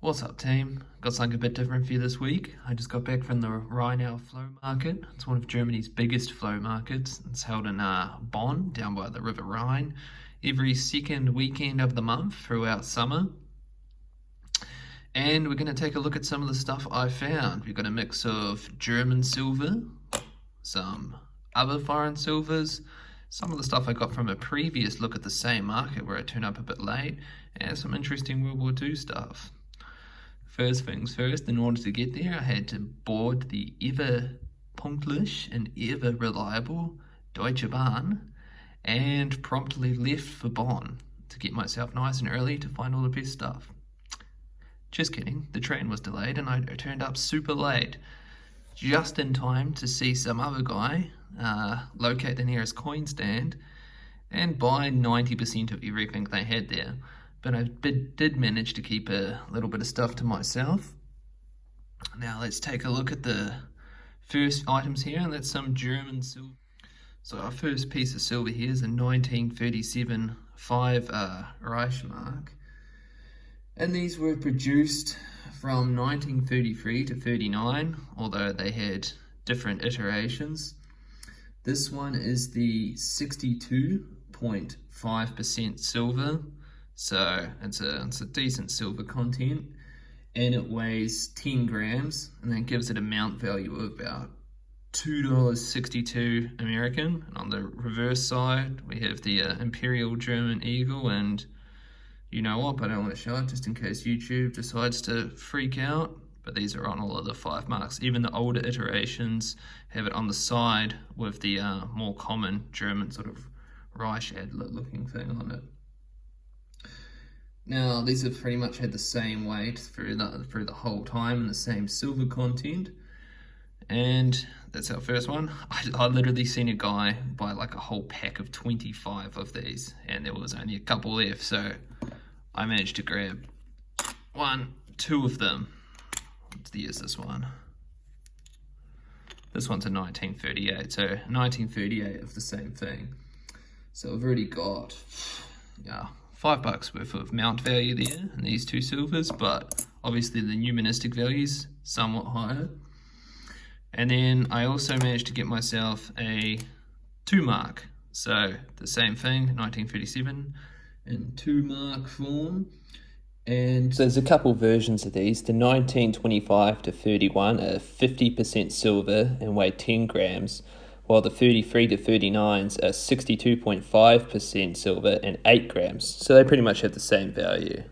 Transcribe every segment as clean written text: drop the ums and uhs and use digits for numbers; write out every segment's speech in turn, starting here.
What's up, team? Got something a bit different for you this week. I just got back from the Rheinau Flow Market. It's one of Germany's biggest flow markets. It's held in Bonn, down by the River Rhine, every second weekend of the month throughout summer. And we're going to take a look at some of the stuff I found. We've got a mix of German silver, some other foreign silvers, some of the stuff I got from a previous look at the same market where I turned up a bit late, and some interesting World War II stuff. First things first, in order to get there, I had to board the ever pünktlich and ever reliable Deutsche Bahn and promptly left for Bonn to get myself nice and early to find all the best stuff. Just kidding, the train was delayed and I turned up super late, just in time to see some other guy locate the nearest coin stand and buy 90% of everything they had there. But I did manage to keep a little bit of stuff to myself. Now let's take a look at the first items here, and that's some German silver. So our first piece of silver here is a 1937 5 Reichsmark. And these were produced from 1933 to 39, although they had different iterations. This one is the 62.5% silver. So it's a decent silver content, and it weighs 10 grams, and that gives it a mount value of about $2.62 American. And on the reverse side, we have the Imperial German Eagle, and you know what, but I don't want to show it just in case YouTube decides to freak out. But these are on all of the 5 marks. Even the older iterations have it on the side with the more common German sort of Reichsadler looking thing on it. Now, these have pretty much had the same weight through the whole time and the same silver content. And that's our first one. I literally seen a guy buy like a whole pack of 25 of these, and there was only a couple left, so I managed to grab 2 of them. What year is this one? This one's a 1938, so 1938 of the same thing. So I've already got, $5 worth of mount value there in these 2 silvers, but obviously the numismatic value's somewhat higher. And then I also managed to get myself a 2 mark. So the same thing, 1937 in 2 mark form. And so there's a couple versions of these. The 1925 to 31 are 50% silver and weigh 10 grams. While the 33 to 39s are 62.5% silver and 8 grams. So they pretty much have the same value.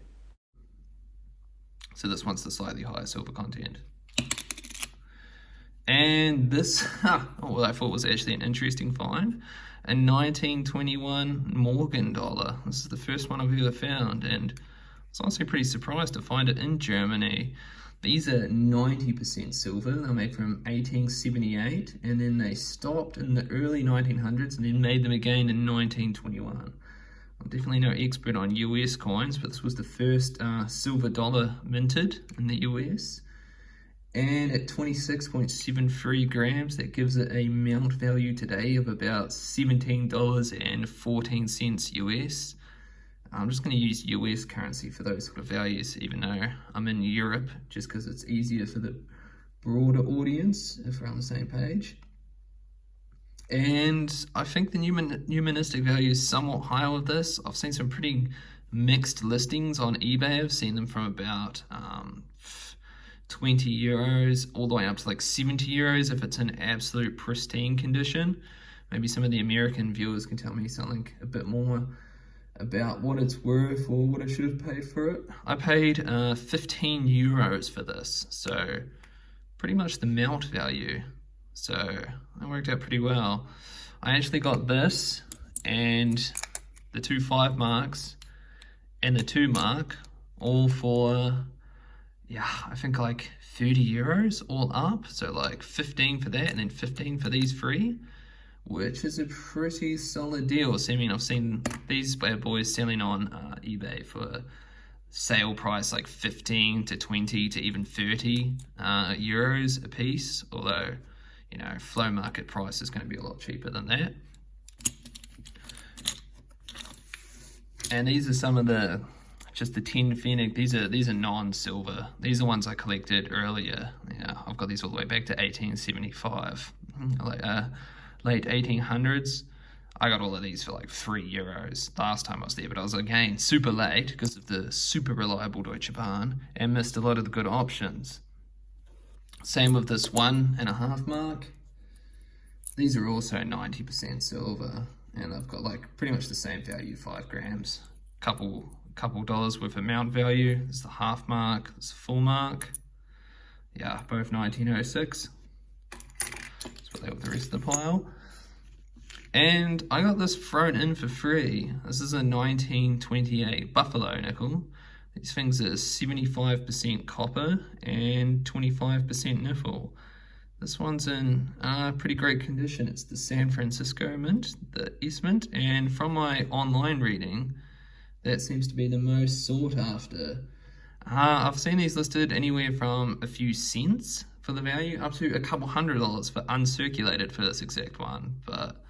So this one's the slightly higher silver content. And this, what I thought was actually an interesting find, a 1921 Morgan dollar. This is the first one I've ever found, and I was honestly pretty surprised to find it in Germany. These are 90% silver. They're made from 1878, and then they stopped in the early 1900s and then made them again in 1921. I'm definitely no expert on US coins, but this was the first silver dollar minted in the US. And at 26.73 grams, that gives it a mount value today of about $17.14 US. I'm just going to use US currency for those sort of values, even though I'm in Europe, just because it's easier for the broader audience if we're on the same page. And I think the numismatic value is somewhat higher with this. I've seen some pretty mixed listings on eBay. I've seen them from about 20 euros all the way up to like 70 euros if it's in absolute pristine condition. Maybe some of the American viewers can tell me something a bit more about what it's worth or what I should have paid for it. I paid 15 euros for this, so pretty much the mount value. So that worked out pretty well. I actually got this and the 2 5 marks and the 2 mark all for, I think like 30 euros all up. So like 15 for that and then 15 for these 3. Which is a pretty solid deal. So, I mean, I've seen these bad boys selling on eBay for sale price like 15 to 20 to even 30 euros a piece. Although, flow market price is going to be a lot cheaper than that. And these are some of the just the 10 Fennec. These are non-silver. These are ones I collected earlier. Yeah, I've got these all the way back to 1875, like late 1800s. I got all of these for like €3 last time I was there, but I was again super late because of the super reliable Deutsche Bahn and missed a lot of the good options. Same with this 1.5 mark. These are also 90% silver, and I've got like pretty much the same value, 5 grams. Couple dollars worth of mount value. This is the half mark, this is the full mark. Yeah, both 1906. Let's put that with the rest of the pile. And I got this thrown in for free. This is a 1928 Buffalo nickel. These things are 75% copper and 25% nickel. This one's in pretty great condition. It's the San Francisco mint, the East Mint, and from my online reading, that seems to be the most sought after. I've seen these listed anywhere from a few cents for the value up to a couple $100 for uncirculated for this exact one, but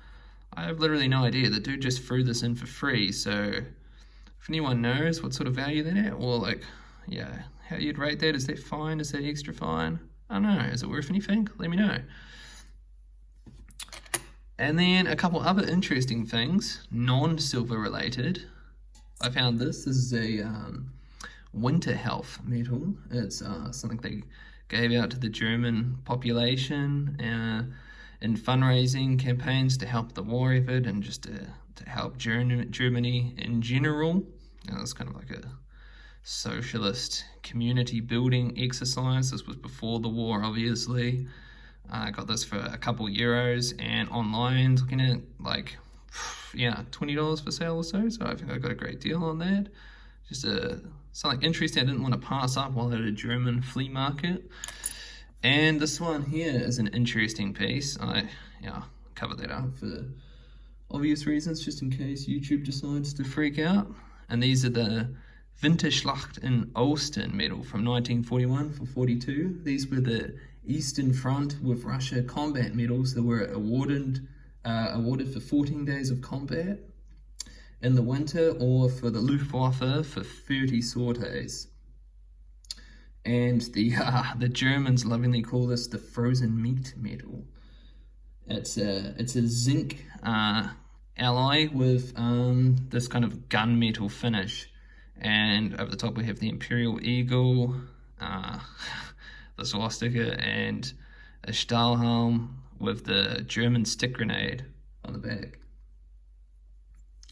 I have literally no idea. The dude just threw this in for free, so if anyone knows what sort of value that at, or like, yeah, how you'd rate that, is that fine, is that extra fine? I don't know, is it worth anything? Let me know. And then a couple other interesting things, non-silver related. I found this is a winter health metal. It's something they gave out to the German population in fundraising campaigns to help the war effort and just to help Germany in general. It's kind of like a socialist community building exercise. This was before the war, obviously. I got this for a couple euros, and online looking at like, yeah, $20 for sale or so. So I think I got a great deal on that. Just something interesting I didn't want to pass up while at a German flea market. And this one here is an interesting piece. I covered that up for obvious reasons, just in case YouTube decides to freak out. And these are the Winterschlacht in Olsten medal from 1941 for 42. These were the Eastern Front with Russia combat medals that were awarded for 14 days of combat in the winter, or for the Luftwaffe for 30 sorties. And the Germans lovingly call this the frozen meat medal. It's a zinc alloy with this kind of gunmetal finish, and over the top we have the Imperial Eagle, the swastika, and a Stahlhelm with the German stick grenade on the back.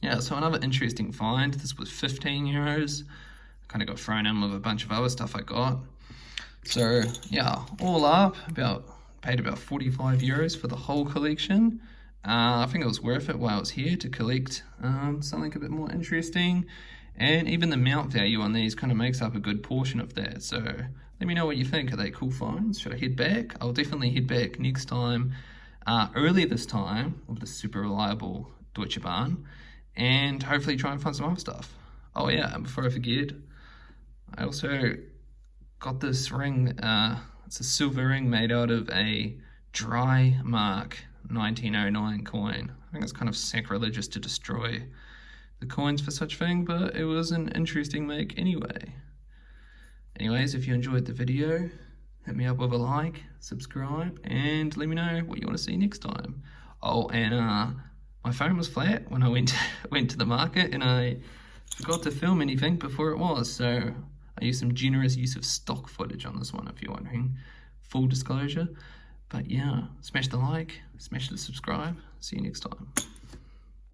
Yeah, so another interesting find. This was €15. Kind of got thrown in with a bunch of other stuff I got. So yeah, all up, paid about €45 for the whole collection. I think it was worth it while I was here to collect something a bit more interesting. And even the mount value on these kind of makes up a good portion of that. So let me know what you think. Are they cool finds? Should I head back? I'll definitely head back next time, early this time, with the super reliable Deutsche Bahn, and hopefully try and find some other stuff. Oh yeah, and before I forget, I also got this ring. It's a silver ring made out of a dry mark 1909 coin. I think it's kind of sacrilegious to destroy the coins for such thing, but it was an interesting make anyway. Anyways, if you enjoyed the video, hit me up with a like, subscribe, and let me know what you want to see next time. Oh, and my phone was flat when I went to the market, and I forgot to film anything before it was, so I used some generous use of stock footage on this one, if you're wondering. Full disclosure. But yeah, smash the like, smash the subscribe. See you next time.